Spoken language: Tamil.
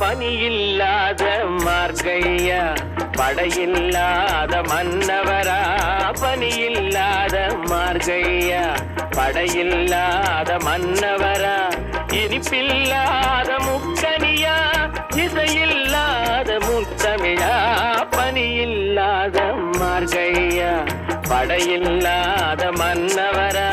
பனியில்லாத மார்கையா படையில்லாத மன்னவரா பனியில்லாத மார்கையா படையில்லாத மன்னவரா இனிப்பில்லாத முக்கனியா இசையில்லாத முத்தமிழா பனியில்லாத மார்கையா படையில்லாத மன்னவரா